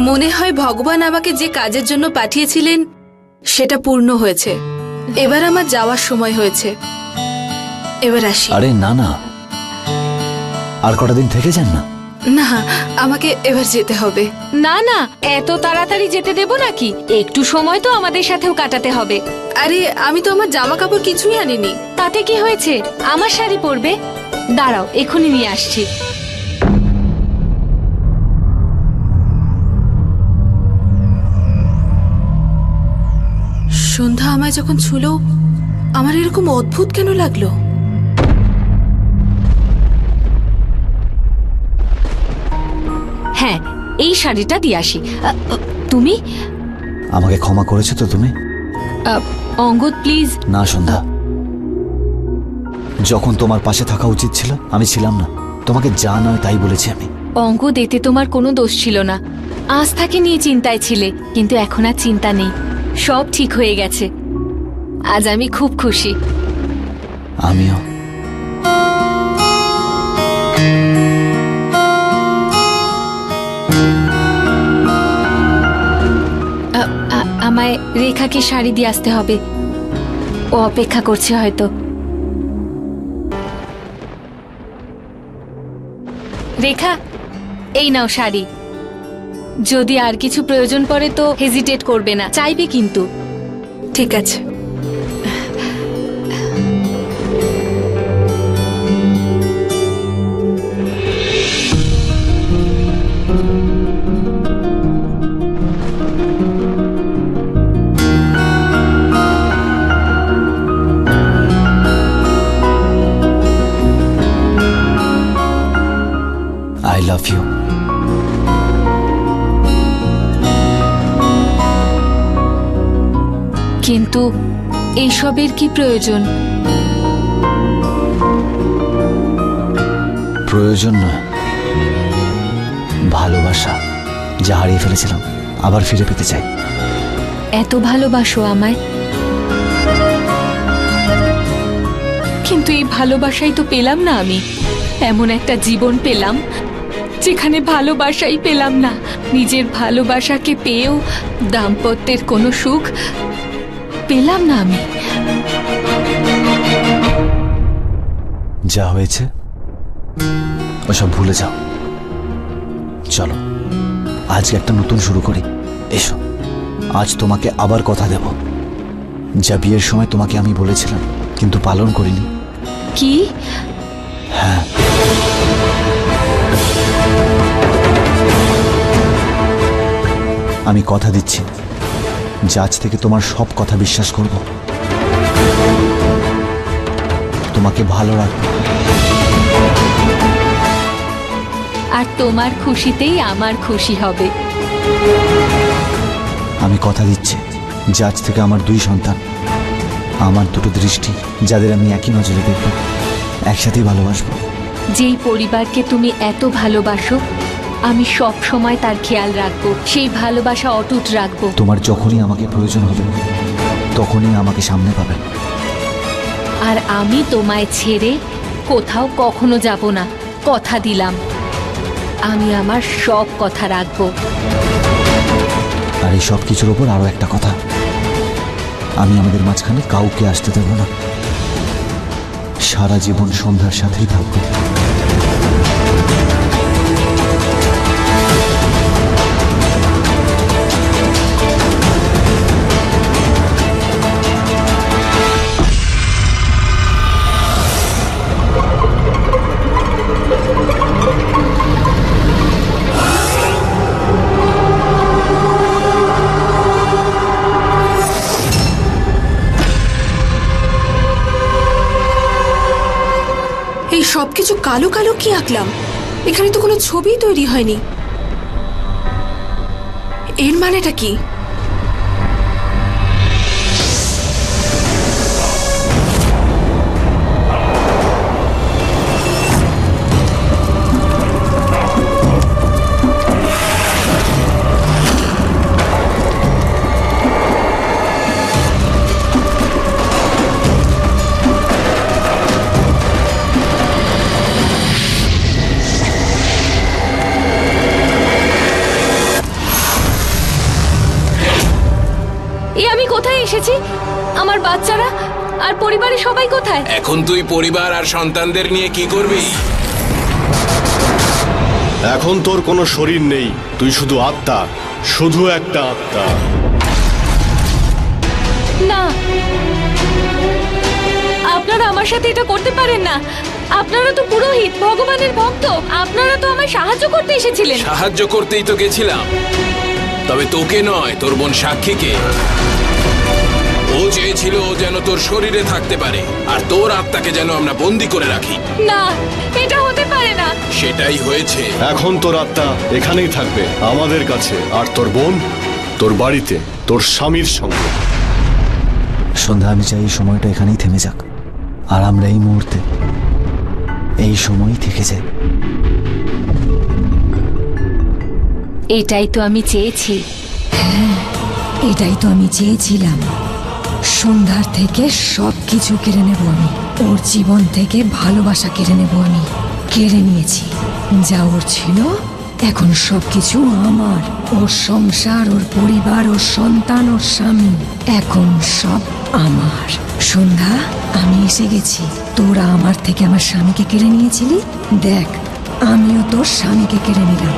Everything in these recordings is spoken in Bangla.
মনে হয় ভগবান আমাকে যে কাজের জন্য পাঠিয়েছিলেন সেটা পূর্ণ হয়েছে। এবার আমার যাওয়ার সময় হয়েছে, এবার আসি। আরে না না, আর কটা দিন থেকে যান না। না, আমাকে এবার যেতে হবে। না না, এত তাড়াতাড়ি যেতে দেব নাকি? একটু সময় তো আমাদের সাথেও কাটাতে হবে। আরে আমি তো আমার জামা কাপড় কিছুই আনিনি। তাতে কি হয়েছে? আমার শাড়ি পরবে। দাঁড়াও, এখনই নিয়ে আসছি। সন্ধ্যা আমায় যখন ছুলো, আমার এরকম অদ্ভুত কেন লাগলো? হ্যাঁ, এই শাড়িটা দিয়ে আসি। তুমি আমাকে ক্ষমা করেছো তো তুমি? অঙ্গদ প্লিজ। না সন্ধ্যা, যখন তোমার পাশে থাকা উচিত ছিল আমি ছিলাম না। তোমাকে যা নয় তাই বলেছি আমি। অঙ্গদ, এতে তোমার কোনো দোষ ছিল না। আস্থাকে নিয়ে চিন্তায় ছিলে, কিন্তু এখন আর চিন্তা নেই, সব ঠিক হয়ে গেছে। আজ আমি খুব খুশি। আমিও। আমায় রেখাকে শাড়ি দিয়ে আসতে হবে, ও অপেক্ষা করছে হয়তো। রেখা, এই নাও শাড়ি। যদি আর কিছু প্রয়োজন পড়ে তো হেজিটেট করবে না, চাইবে কিন্তু। ঠিক আছে। I love you. কিন্তু এইসবের কি প্রয়োজন? প্রয়োজন নয়, ভালোবাসা যা হারিয়ে ফেলেছিলাম আবার ফিরে পেতে চাই। এত ভালোবাসো আমায়, কিন্তু এই ভালোবাসাই তো পেলাম না আমি। এমন একটা জীবন পেলাম যেখানে ভালোবাসাই পেলাম না। নিজের ভালোবাসাকে পেয়েও দাম্পত্যের কোনো সুখ পেলাম না আমি। যা হয়েছে ওসব ভুলে যাও। চলো আজকে একটা নতুন শুরু করি। এসো, আজ তোমাকে আবার কথা দেব, যা বিয়ের সময় তোমাকে আমি বলেছিলাম কিন্তু পালন করিনি। কি? হ্যাঁ, আমি কথা দিচ্ছি যে আজ থেকে তোমার সব কথা বিশ্বাস করব, তোমাকে ভালো রাখবো। আর তোমার খুশিতেই আমার খুশি হবে। আমি কথা দিচ্ছি যে আজ থেকে আমার দুই সন্তান, আমার দুটো দৃষ্টি, যাদের আমি একই নজরে দেখব, একসাথেই ভালোবাসবো। যেই পরিবারকে তুমি এত ভালোবাসো, আমি সব সময় তার খেয়াল রাখবো, সেই ভালোবাসা অটুট রাখবো। তোমার যখনই আমাকে প্রয়োজন হবে তখনই আমাকে সামনে পাবে। আর আমি তোমায় ছেড়ে কোথাও কখনো যাব না, কথা দিলাম। আমি আমার সব কথা রাখবো। আর এই সব কিছুর ওপর আরো একটা কথা, আমি আমাদের মাঝখানে কাউকে আসতে দেব না। সারা জীবন সন্ধ্যার সাথেই থাকবো। এই সবকিছু কালো কালো কি আঁকলাম? এখানে তো কোনো ছবি তৈরি হয়নি। এর মানেটা কি? এসেছি, আমার বাচ্চারা আর পরিবারের সবাই কোথায়? এখন তুই পরিবার আর সন্তানদের নিয়ে কি করবি? এখন তোর কোনো শরীর নেই, তুই শুধু আত্মা, শুধু একটা আত্মা। না, আপনারা আমার সাথে এটা করতে পারেন না। আপনারা তো পুরোহিত, ভগবানের ভক্ত, আপনারা তো আমায় সাহায্য করতে এসেছিলেন। সাহায্য করতেই তো গেছিলাম, তবে তোকে নয়, তোর বোন সাক্ষীকে। ও চেয়েছিল ও যেন তোর শরীরে থাকতে পারে, আর তোর আত্মাকে যেন আমরা বন্দি করে রাখি। না, এটা হতে পারে না। সেটাই হয়েছে। এখন তোর আত্মা এখানেই থাকবে, আমাদের কাছে, আর তোর বোন তোর বাড়িতে, তোর স্বামীর সঙ্গে। সন্ধ্যা, আমি চাই এই সময়টা এখানেই থেমে যাক, আর আমরা এই মুহূর্তে এই সময়ই থেকে যাই। এটাই তো আমি চেয়েছি। এটাই তো আমি চেয়েছিলাম। সন্ধ্যার থেকে সবকিছু কেড়ে নেব আমি, ওর জীবন থেকে ভালোবাসা কেড়ে নেব আমি। কেড়ে নিয়েছি, যা ওর ছিল এখন সবকিছু আমার। ওর সংসার, ওর পরিবার, ওর সন্তান, ওর স্বামী, এখন সব আমার। সন্ধ্যা, আমি এসে গেছি। তোরা আমার থেকে আমার স্বামীকে কেড়ে নিয়েছিলি, দেখ আমিও তোর স্বামীকে কেড়ে নিলাম।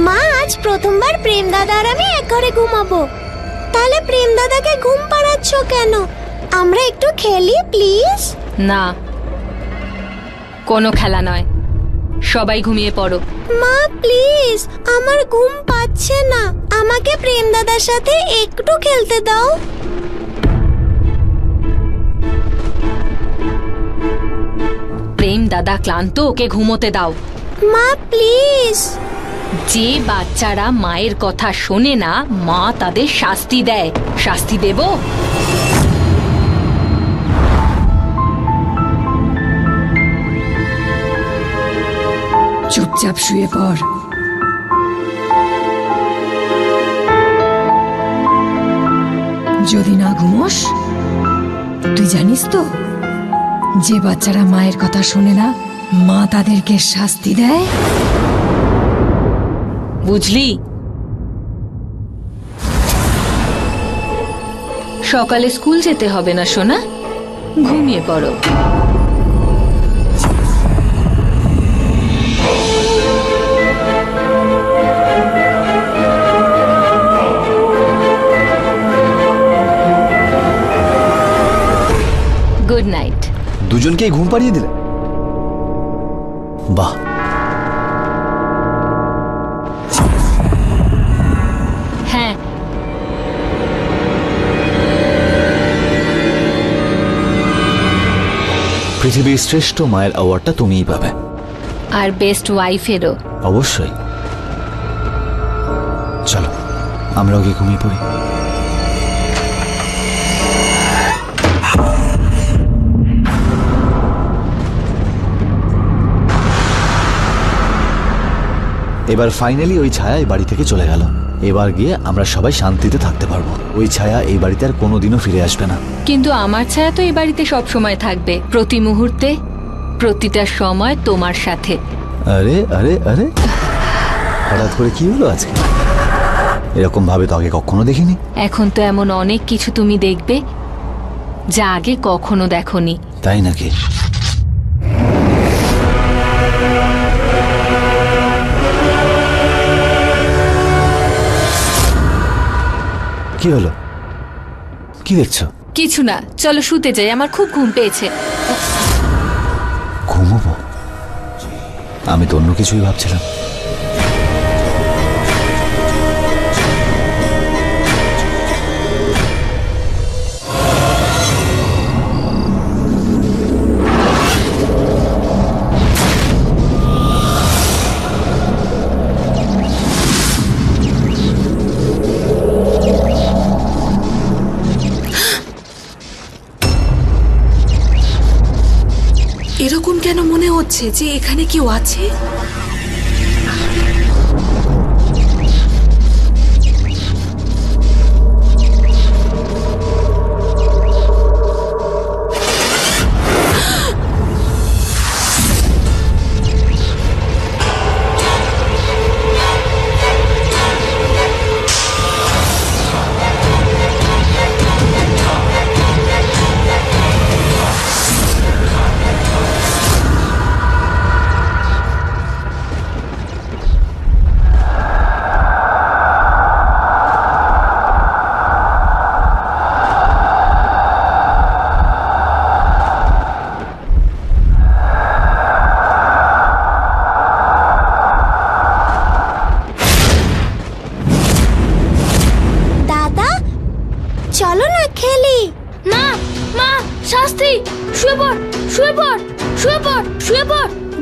মা, আজ প্রথমবার প্রেম দাদা আর আমি এক ঘরে ঘুমাবো। তাহলে প্রেম দাদাকে ঘুম পাড়াচ্ছ কেন? আমরা একটু খেলি প্লিজ। না, কোনো খেলা নয়, সবাই ঘুমিয়ে পড়ো। মা প্লিজ, আমার ঘুম পাচ্ছে না, আমাকে প্রেম দাদার সাথে একটু খেলতে দাও। প্রেম দাদা ক্লান্ত, ওকে ঘুমোতে দাও। মা প্লিজ। যে বাচ্চারা মায়ের কথা শোনে না, মা তাদের শাস্তি দেয়। শাস্তি দেব? চুপচাপ শুয়ে পড়। যদি না ঘুমোস, তুই জানিস তো যে বাচ্চারা মায়ের কথা শোনে না, মা তাদেরকে শাস্তি দেয়। বুঝলি? সকালে স্কুল যেতে হবে না সোনা, ঘুমিয়ে পড়ো। Good night. দুজনকেই ঘুম পাড়িয়ে দিলে? বাহ। হ্যাঁ, পৃথিবীর শ্রেষ্ঠ মায়ের অ্যাওয়ার্ডটা তুমিই পাবে, আর বেস্ট ওয়াইফেরও। অবশ্যই। চলো আমরা ওকে ঘুমিয়ে পড়ি। এবার ফাইনালি ওই ছায়া এই বাড়ি থেকে চলে গেল। এবার গিয়ে আমরা সবাই শান্তিতে থাকতে পারবো। ওই ছায়া এই বাড়িতে আর কোনোদিনও ফিরে আসবে না। কিন্তু আমার ছায়া তো এই বাড়িতে সব সময় থাকবে, প্রতি মুহূর্তে, প্রতিটা সময় তোমার সাথে। আরে আরে আরে, হঠাৎ করে কি হলো আজকে? এরকম ভাবে তো আগে কখনো দেখিনি। এখন তো এমন অনেক কিছু তুমি দেখবে যা আগে কখনো দেখোনি। তাই নাকি? কি হলো? কি দেখছো? কিছু না, চলো শুতে যাই, আমার খুব ঘুম পেয়েছে। ঘুমোবো? আমি তো অন্য কিছুই ভাবছিলাম। এরকম কেন মনে হচ্ছে যে এখানে কেউ আছে?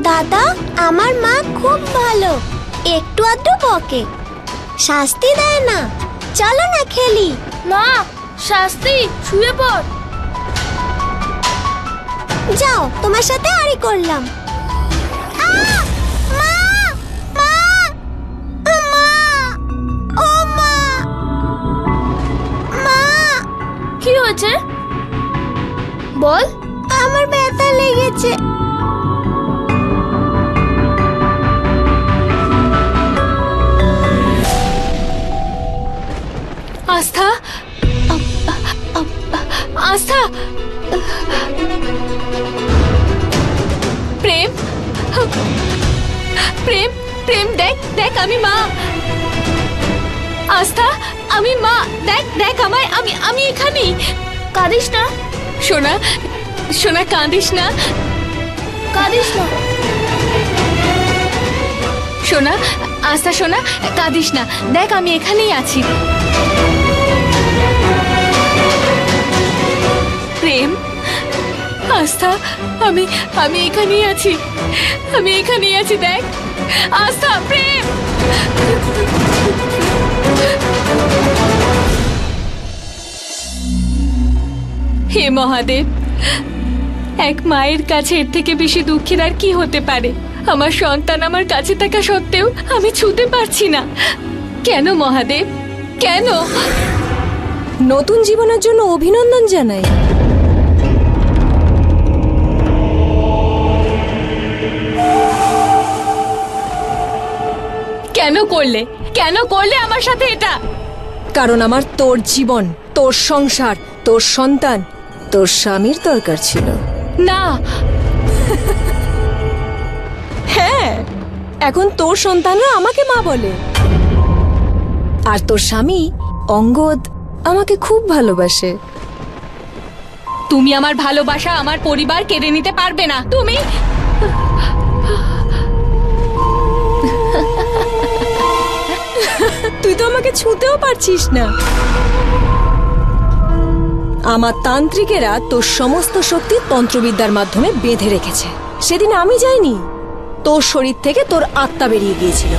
দাদা, আমার মা খুব ভালো, একটু আধটু বকে, শাস্তি দেয় না। চলো না খেলি। মা, শাস্তি, শুয়ে পড়। যাও, তোমার সাথে আড়ি করলাম। আহ! মা! মা! মা! ও মা! মা! কি হয়েছে বল? আমার ব্যথা লেগেছে। আস্থা, আস্থা, প্রেম, প্রেম, প্রেম, দেখ দেখ আমি মা। আস্থা, আমি মা, দেখ দেখ আমায়, আমি এখানেই। কাঁদিস না সোনা, সোনা, কাঁদিস না, কাঁদিস না। সোনা, আস্থা সোনা, কাঁদিস না, দেখ আমি এখানেই আছি। প্রেম, আস্থা, আমি এখানেই আছি, আমি এখানেই আছি, দেখ। আস্থা, প্রেম। হে মহাদেব, এক মায়ের কাছে এর থেকে বেশি দুঃখের আর কি হতে পারে? আমার সন্তান আমার কাছে থাকা সত্ত্বেও আমি ছুতে পারছি না। কেন মহাদেব, কেন? নতুন জীবনের জন্য অভিনন্দন জানাই। কেন করলে, কেন করলে আমার সাথে এটা? কারণ আমার তোর জীবন, তোর সংসার, তোর সন্তান, তোর স্বামীর দরকার ছিল। না, হ্যাঁ, এখন তোর সন্তানরা আমাকে মা বলে। আর তোর স্বামী অঙ্গদ আমাকে খুব ভালোবাসে। তুমি আমার ভালোবাসা, আমার পরিবার কেড়ে নিতে পারবে না। তুমি তুই তো আমাকে ছুঁতেও পারছিস না। আমার তান্ত্রিকেরা তোর সমস্ত শক্তি তন্ত্রবিদ্যার মাধ্যমে বেঁধে রেখেছে। সেদিন আমি যাইনি, তোর শরীর থেকে তোর আত্মা বেরিয়ে গিয়েছিল।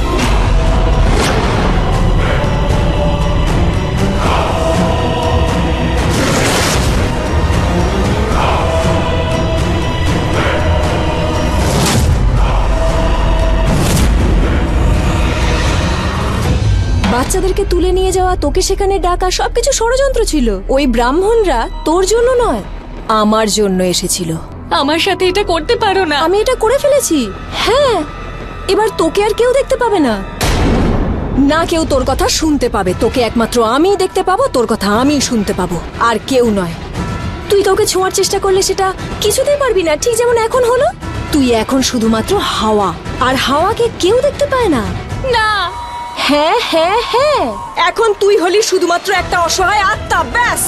বাচ্চাদেরকে তুলে নিয়ে যাওয়া, তোকে সেখানে ডাকা, সবকিছু ষড়যন্ত্র ছিল। ওই ব্রাহ্মণরা তোর জন্য নয়, আমার জন্য এসেছিল। আমার সাথে এটা করতে পারো না। আমি এটা করে ফেলেছি। হ্যাঁ, এবার তোকে আর কেউ দেখতে পাবে না, না কেউ তোর কথা শুনতে পাবে। তোকে একমাত্র আমিই দেখতে পাবো, তোর কথা আমিই শুনতে পাবো, আর কেউ নয়। তুই কাউকে ছোঁয়ার চেষ্টা করলে সেটা কিছুতেই পারবি না, ঠিক যেমন এখন হলো। তুই এখন শুধুমাত্র হাওয়া, আর হাওয়াকে কেউ দেখতে পায় না। না, হ্যাঁ হ্যাঁ হ্যাঁ, এখন তুই হলি শুধুমাত্র একটা অসহায় আত্মা, ব্যাস।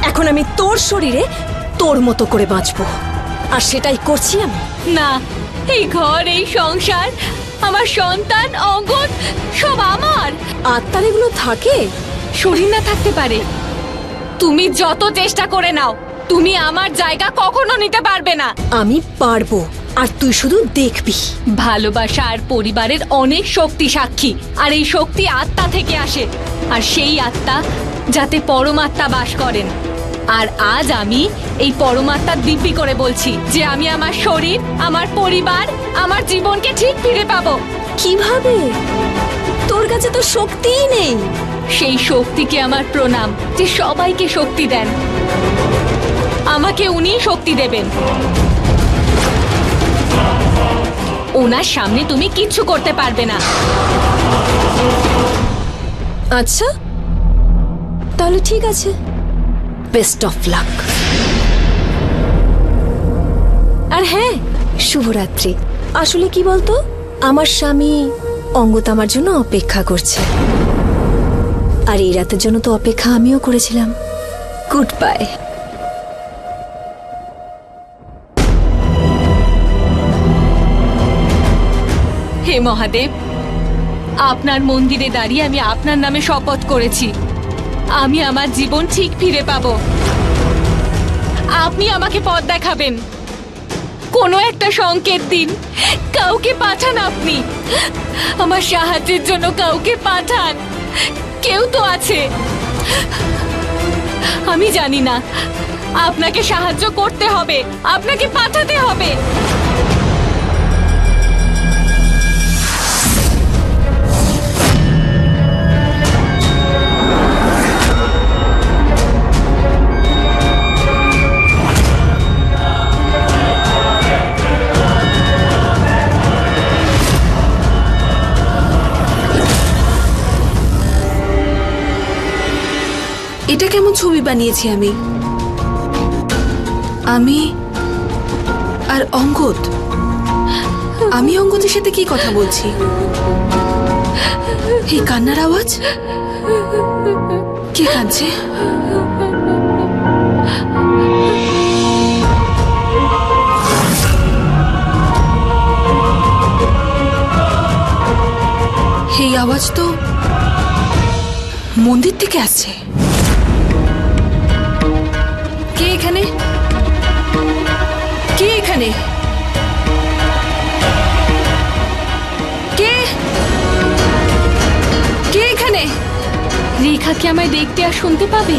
এখন আমি তোর শরীরে তোর মতো করে বাঁচবো, আর সেটাই করছি আমি। না, এই ঘর, এই সংসার, আমার সন্তান, অঙ্গদ, সব আমার। আত্মার এগুলো থাকে? শরীর না থাকতে পারে। তুমি যত চেষ্টা করে নাও, তুমি আমার জায়গা কখনো নিতে পারবে না। আমি পারবো, আর তুই শুধু দেখবি। ভালোবাসা আর পরিবারের অনেক শক্তি সাক্ষী, আর এই শক্তি আত্মা থেকে আসে, আর সেই আত্মা যাতে পরমাত্মা বাস করেন। আর আজ আমি এই পরমাত্মার দিব্যি করে বলছি যে আমি আমার শরীর, আমার পরিবার, আমার জীবনকে ঠিক ফিরে পাবো। কিভাবে? তোর কাছে তো শক্তিই নেই। সেই শক্তিকে আমার প্রণাম, যে সবাইকে শক্তি দেন। আমাকে উনিই শক্তি দেবেন। ওনার সামনে তুমি কিচ্ছু করতে পারবে না। আচ্ছা, তাহলে ঠিক আছে, বেস্ট অফ লাক। আর হ্যাঁ, শুভরাত্রি। আসলে কি বলতো, আমার স্বামী অঙ্গদ আমার জন্য অপেক্ষা করছে, আর এই রাতের জন্য তো অপেক্ষা আমিও করেছিলাম। Good bye. হে মহাদেব, আপনার মন্দিরে দাঁড়িয়ে আমি আপনার নামে শপথ করেছি, আমি আমার জীবন ঠিক ফিরে পাবো। আপনি আমাকে পথ দেখাবেন, কোনো একটা সংকেত দিন, কাউকে পাঠান আপনি, আমার সাহায্যের জন্য কাউকে পাঠান। কেউ তো আছে, আমি জানি না, আপনাকে সাহায্য করতে হবে, আপনাকে পাঠাতে হবে। এটা কেমন ছবি বানিয়েছি আমি? আমি আর অঙ্গদ, আমি অঙ্গদের সাথে কি কথা বলছি? এই কান্নার আওয়াজ, কে কাঁদছে? এই আওয়াজ তো মন্দির থেকে আসছে। কে এখানে? কে এখানে? কে কে এখানে? রেখা কি আমায় দেখতে আর শুনতে পাবে?